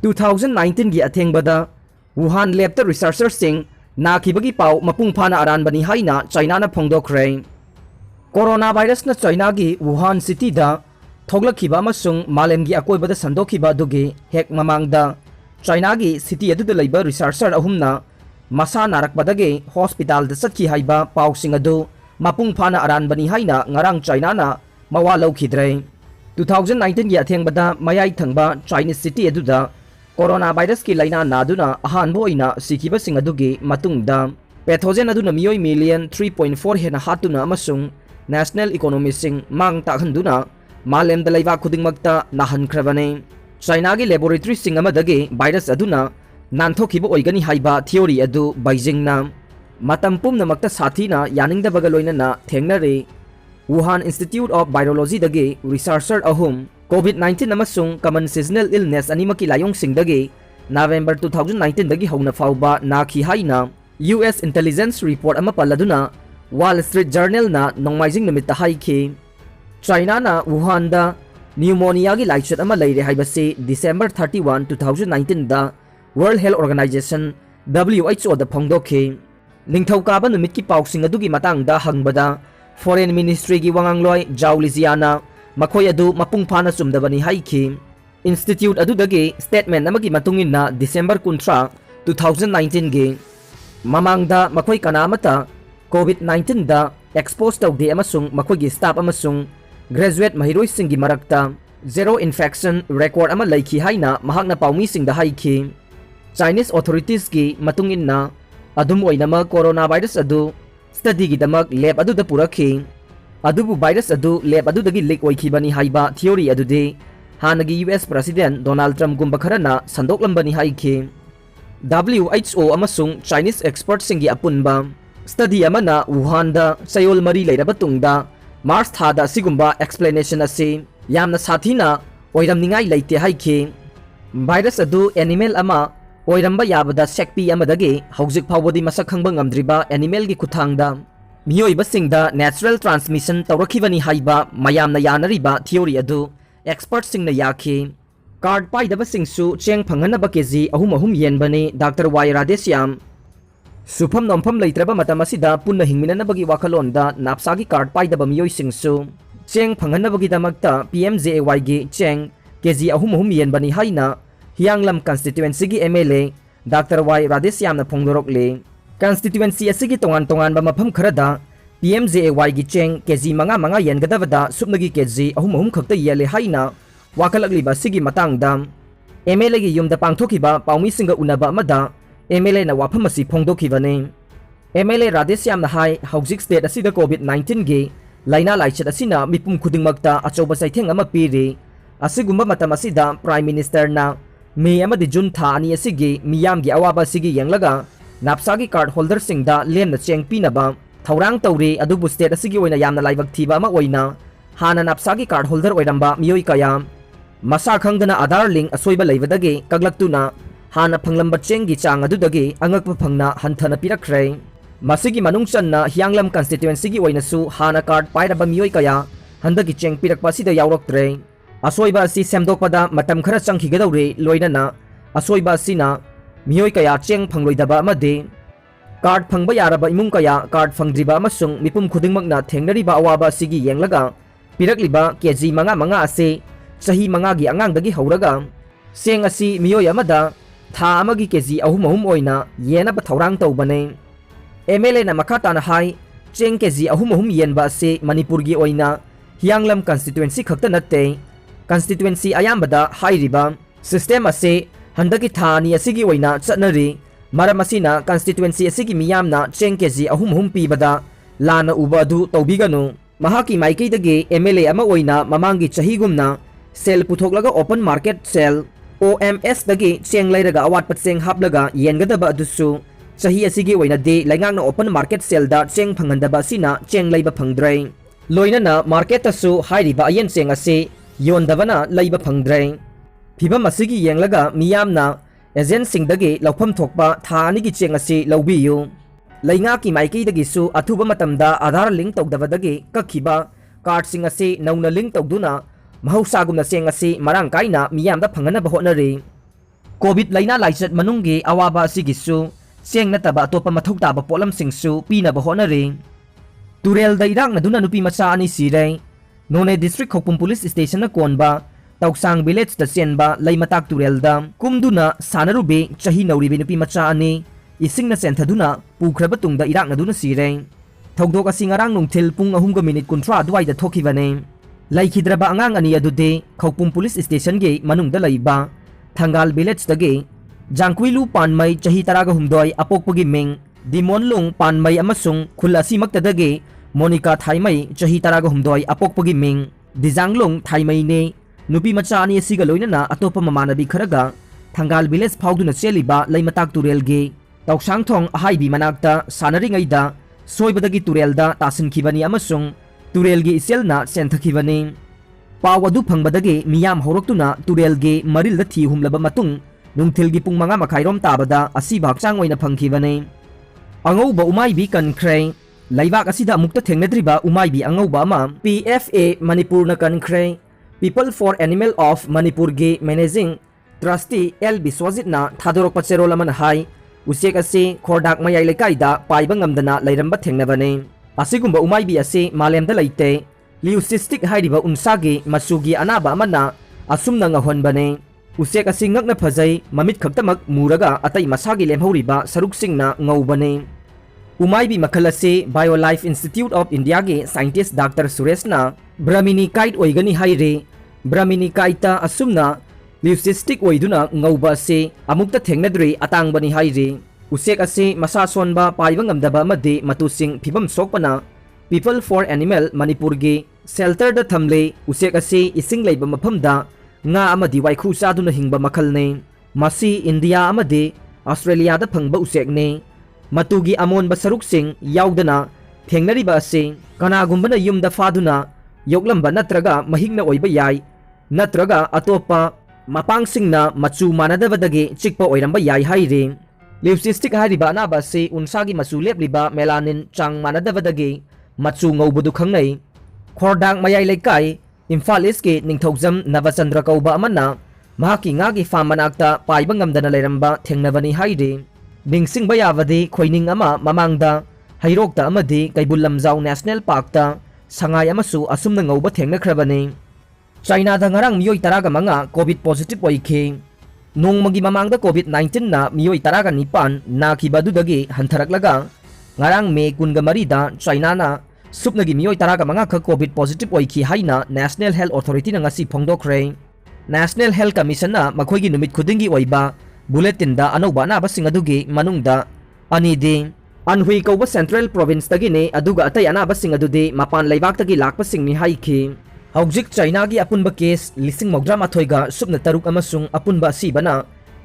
2019 gi athengbada Wuhan lab ta researcher sing nakhibagi pau mapung phana aran bani haina China na phongdokre coronavirus na China gi Wuhan city da thoglakhiba amasung malem gi akoibada sandokhiba dugi hek mamangda China gi city adu da leiba researcher ahumna masa narakbadagi hospital da satki haiba pausing adu mapung phana aran bani haina ngarang China na mawa laukhidre 2019 gi athengbada mayai thangba Chinese city adu da coronavirus ki laina naduna ahan boina sikiba sing adugi matungda pathogen aduna miyoi million 3.4 hena hatuna amasung national economy sing mang takhanduna malem da leiba khudingmakta nahan khrabane China gi laboratory sing amadagi virus aduna nanthokhiba oigani haiba theory adu Beijing na matam pumna makta sathina yaningda bagaloina na thengnare Wuhan Institute of Virology dagi researcher ahum COVID-19 amasung common seasonal illness animaki layong singdagi November 2019 dagi hawna fawba nakhi haina US intelligence report ama paladuna Wall Street Journal na nongmaijing numit haiki China na Wuhan da pneumonia gi laichet ama leire haibasi December 31 2019 da World Health Organization WHO da phongdokhi ningthauka numit ki pausing adugi matang da hangbada Foreign Ministry gi wangangloi Zhao Lijiana makhoi adu mapung phana sumdabani haiki Institute adu dagi statement amagi matungin na December 13 2019 gi mamangda makhoi kanamata COVID-19 da expose tawde amasung makhoi gi staff amasung graduate mahiroi singi marakta zero infection record ama laiki haina mahakna paumi singda haiki Chinese authorities gi matungin na adum oinama coronavirus adu study gi damak lab adu da purakhi adubu virus adu lab adu dagi leak oikhibani haiba theory adu de hanagi US President Donald Trump gumba kharana sandoklambani haiki WHO amasung Chinese experts singi apunba study amana Wuhan da sayol mari leiraba tungda March thada sigumba explanation ase yamna sathina oiramningai leite haiki virus adu animal ama oiramba yabada sekpi amadagi haujik phawbodi masak khangba ngamdriba animal gi kuthangda miyoibasingda natural transmission tawrakhibani haiba mayamna yanariba theory adu experts singna yakhi card paidabasingsu cheng phanghanaba keji ahum yenbani Dr. Y Radhesyam Supham nompham leitraba matamasida punna hingminanabagi wakhalonda napsagi card paidaba miyoisingsu cheng phanghanabagi damakta PMJAY gi cheng keji ahum yenbani haina Hianglam constituency gi MLA Dr. Y Radhesyam na phongdorokle constituency asigi tongan ba mafam kharada PMJAY gi cheng keji manga yengadavada supnagi keji ahum khakta yele haina wakalagli ba sigi matangda MLA gi yumda pangthokiba paumi singa unaba amada MLA na wafam asi phongdokibane MLA Radhesyam na hai haujik state asida COVID-19 gi laina laichet asina mipum khudingmakta achoba saitheng ama piri asigumba matam asida prime minister na me amadi June tha ani asigi miyam gi awaba sigi yenglaga napsagi card holder singda lemna cheng pinaba thaurang tawri adubu state asigi oina yamna laibak thiba ama oina hana napsagi card holder oiramba miyoi kaya masa khangdana Aadhaar link asoiba leibadagi kaglaktuna hana phanglamba chengi chang adudagi angakpa phangna hanthana pirakhre masigi manungchanna Hianglam constituency gi oina su hana card pairaba miyoi kaya handagi cheng pirakpa sida yauroktre asoiba si semdokpada matam khara changkhigadaure loinana asoiba sina miyoi kaya cheng phangloidaba amade card phangba yaraba imung kaya card phangdriba amasung mipum khudingmakna thengnariba awaba sigi yenglaga pirakliba keji manga ase sahi manga gi angang dagi hauraga seng asi miyoi amada tha amagi keji ahum oina yena ba thaurang tawbane MLA na makata na hai cheng keji ahum yenba ase Manipur gi oina Hianglam constituency khakta natte constituency ayambada hairiba system ase handaki thani asigi oina chatnari maramasina constituency asigi miyamna cheng keji ahum pibada lana uba adu tawbiganu mahaki maikei dagi MLA ama oina mamangi chahigumna sel puthoklaga open market sel OMS dagi cheng leiraga awat patseng haplaga yengadaba adusu chahi asigi oina de laingangna open market sel da cheng phangandaba sina cheng leiba phangdrai loinana market asu hairiba ayen cheng ase yondabana leiba phangdrai phibam asigi yenglaga miyamna agent singdagi laufam thokpa thani gi cheng ase lawbiyu lainga ki maiki dagi su athuba matamda Aadhaar link tawdabadagi kakhiba card sing ase nauna link tawduna mahausagumna cheng ase marang kaina miyamda phangana ba honari Covid लाइना लाइचत मनुंगी अवाबा असिगिसु Cheng नतबा अतोपा मथौ ताबा पोलमसिंगसु पीनबा होनरे तुरेल दा इरांगनदुना नुपी मचा अनि सिरे नोने district खोपुम police station न कोनबा तौसांग village दा चेनबा लैमताक तुरेल दा कुमदुना सानरुबे चही नौरिबे नुपी मचा अनि इसिंगना चेंथदुना पुख्रबा तुंगदा इरांगनदुना सिरे थौदोक असि ngarang nungthil pung 3:30 adwaida thokibane laikhidraba angang ani adude khopum police station ge manungda laiba thangal village dage jangkuilu panmai chahi 16 apokpagi ming dimonlung panmai amasung khulasi maktadage monica thaimai chahi 16 apokpagi ming dijanglung thaimai ne nupi macha ani asiga loinana atopa mamanabi kharaga thangal village phauduna cheliba laimatak turel ge tawsang thong ahaibi manakta sanaringaida सोइबदगी तुरेलदा तासिनखिबनी अमसुंग तुरेलगी इसेलना सेंथखिबनी पावदु फंगबदगी मियाम होरक्तुना तुरेलगी मरिलदा थी हुमलबा मतुंग नुंगथिलगी पुंग 5 मखाइरोम ताबदा असि भागचांग ओइना फंगखिबनी अंगौबा उमाइबी कनख्रे लैबाक असिदा अमुक्ता थेंगनद्रिबा उमाइबी अंगौबा अमा PFA मणिपुरना कनख्रे people for animal of Manipur गे managing trustee L बिस्वाजितना थादोरकपा चेरोल अमन हाई उसेक असे खोरडाक मयाई लेकाइदा पाइबा ngamdana लैरंबा थेंगनबने असिगुंबा उमाइबी असे मालेमदा लैते लिउसिस्टिक हाइरिबा उनसागे मसुगी अनाबा अमना असुमना ngahonbane उसेक असे ngakna फजै ममित खक्तमक मुरगा अतै मसागी लेमहौरिबा सरुकसिंगना ngौबने उमाइबी मखल असे बायोलाइफ इंस्टीट्यूट ऑफ इंडिया गे साइंटिस्ट डॉक्टर सुरेशना ब्राह्मिनी काइट ओइगनी हाइरे ब्राह्मिनी काइटा असुमना लिउसिस्टिक ओइदुना ngौबा से अमुक्ता थेंगनद्रे अतांगबनी हाइरे उसेक असे मसा सोनबा पाइबा ngamdaba amade matusing phibam sokpana people for animal Manipur गे शेल्टर द थमले उसेक असे इसिंग लैबा मफमदा nga amadi waikhu saduna hingba makhalne masi India amade Australia दा फंगबा उसेकने मतुगी अमोन बसरुक सिंग याउदना थेंगनरिबा असे कनागुंबना युमदा फादुना योगलंबा नत्रगा महिंगना ओइबा याई नत्रगा अतोपा मपांगसिंगना मचु मानदबदगे चिकपा ओइरंबा याई हाइरे लिपस्टिक हाइरिबा अनाबा से उनसागी मचु लेपलिबा मेलानिन चांग मानदबदगे मचु ngौबदु खंगनै खोरडांग मयाई लेकाई इम्फाल ईस्ट के निंगथौजम नवचंद्र कौबा अमना महाकी ngaगी फाम मनाक्ता पाइबा ngamdana लैरंबा थेंगनबनी हाइरे निंगसिंगबा याबदे खोइनिंग अमा ममांगदा हैरोक्ता अमदे कैबुल लमजाउ नेशनल पार्कता संगाई अमसु असुमना ngौबा थेंगनख्रबने चाइना दा ngarang मियोई 15 कोविड पॉजिटिव ओइखे नोंगमगी ममांगदा कोविड 19 ना मियोई 19 नाखिबदुदगी हंथरकलगा ngarang मे 23 दा चाइना ना सुपनगी मियोई 15 ख कोविड पॉजिटिव ओइखि हाइना नेशनल हेल्थ अथॉरिटी ना ngasi फोंगदोखरे नेशनल हेल्थ कमीशन ना मखोइगी नुमित खुदिंगी ओइबा बुलेटिन दा अनौबा अनाबा सिंग अदुगी मनुंगदा अनिदे अनहुई कौबा सेंट्रल प्रोविंस तगिने अदुगा अतै अनाबा सिंग अदुदे मपान लैबाक तगी लाकपा सिंगनि हाइखि हौजिक चाइना की अपुनबा केस 93 गा सुपना तरुक अमसुंग अपुनबा सिबना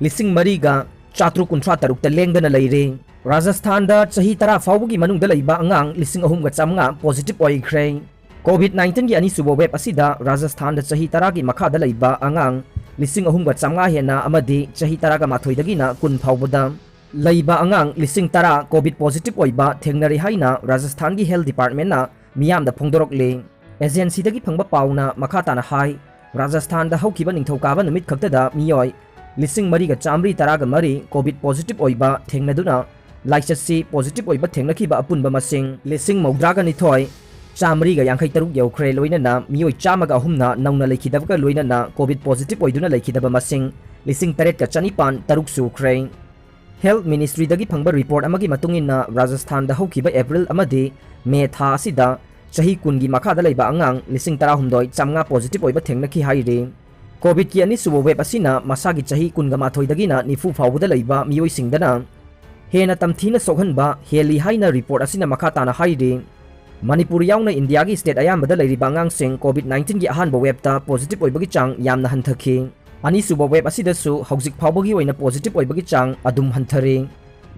4 गा 453 लेंगदना लैरे राजस्थान दा चही 10 फाउबगी मनुंगदा लैबा अंगांग 3,500 पॉजिटिव ओइख्रे कोविड 19 की अनिसुबो वेब असिदा राजस्थान दा चही 10 की मखादा लैबा अंगांग 3,500 हेना अमदि चही 10 गा माथोइदगिना 10 फाउबदा लैबा अंगांग 10,000 कोविड पॉजिटिव ओइबा थेंगनरि हाइना राजस्थान की हेल्थ डिपार्टमेंट ना मियामदा फोंदोरकले एजेंसी दगी फंगबा पाउना मखाताना हाई राजस्थान दा हौकिबा निंगथौकाबा नुमित खक्तदा मियोय 3,413 कोविड पॉजिटिव ओइबा थेंगनदुना लाइचसी पॉजिटिव ओइबा थेंगनखिबा अपुनबा मसिंग 1,923 चामरीगा 53 यौख्रे लोइनना मियोय 103 नौना लेखिदबगा लोइनना कोविड पॉजिटिव ओइदुना लेखिदबा मसिंग 8,953 सुख्रे हेल्थ मिनिस्ट्री दगी फंगबा रिपोर्ट अमगी मतुंगिना राजस्थान दा हौकिबा अप्रैल अमदि मे था असिदा चही 10 की मखादा लैबा अंगांग 13,500 पॉजिटिव ओइबा थेंगनखि हाइरे कोविड की अनिसुबो वेब असिना मसागी चही 10 दगिना 90 फाउबदा लैबा मियोइसिंगदना हेना तमथीना सोहनबा हेली हाइना रिपोर्ट असिना मखाताना हाइरे मणिपुर याउना इंडिया की स्टेट अयामबदा लैरिबा अंगांगसिंग कोविड 19 की अहानबा वेबता पॉजिटिव ओइबगी चांग यामना हंथखि अनिसुबो वेब असिदसु हौजिक फाउबगी ओइना पॉजिटिव ओइबगी चांग अदुम हंथरे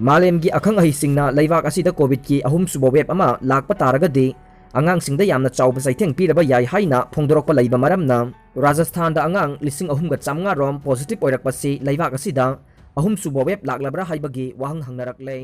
मालेमगी अखंग अहिसिंगना लैबाक असिदा कोविड की अहुमसुबो वेब अमा लाकपा तारगदि अंगांगसिंगदा यामना चाउबा साइथेंग पीरबा याई हाइना फोंदोरकपा लैबा मरमना राजस्थान दा अंगांग 3,500 रोम पॉजिटिव ओइरकपसि लैबाक असिदा अहुमसुबो वेब लाकलबरा हाइबगी वाहंग हंगनरकले।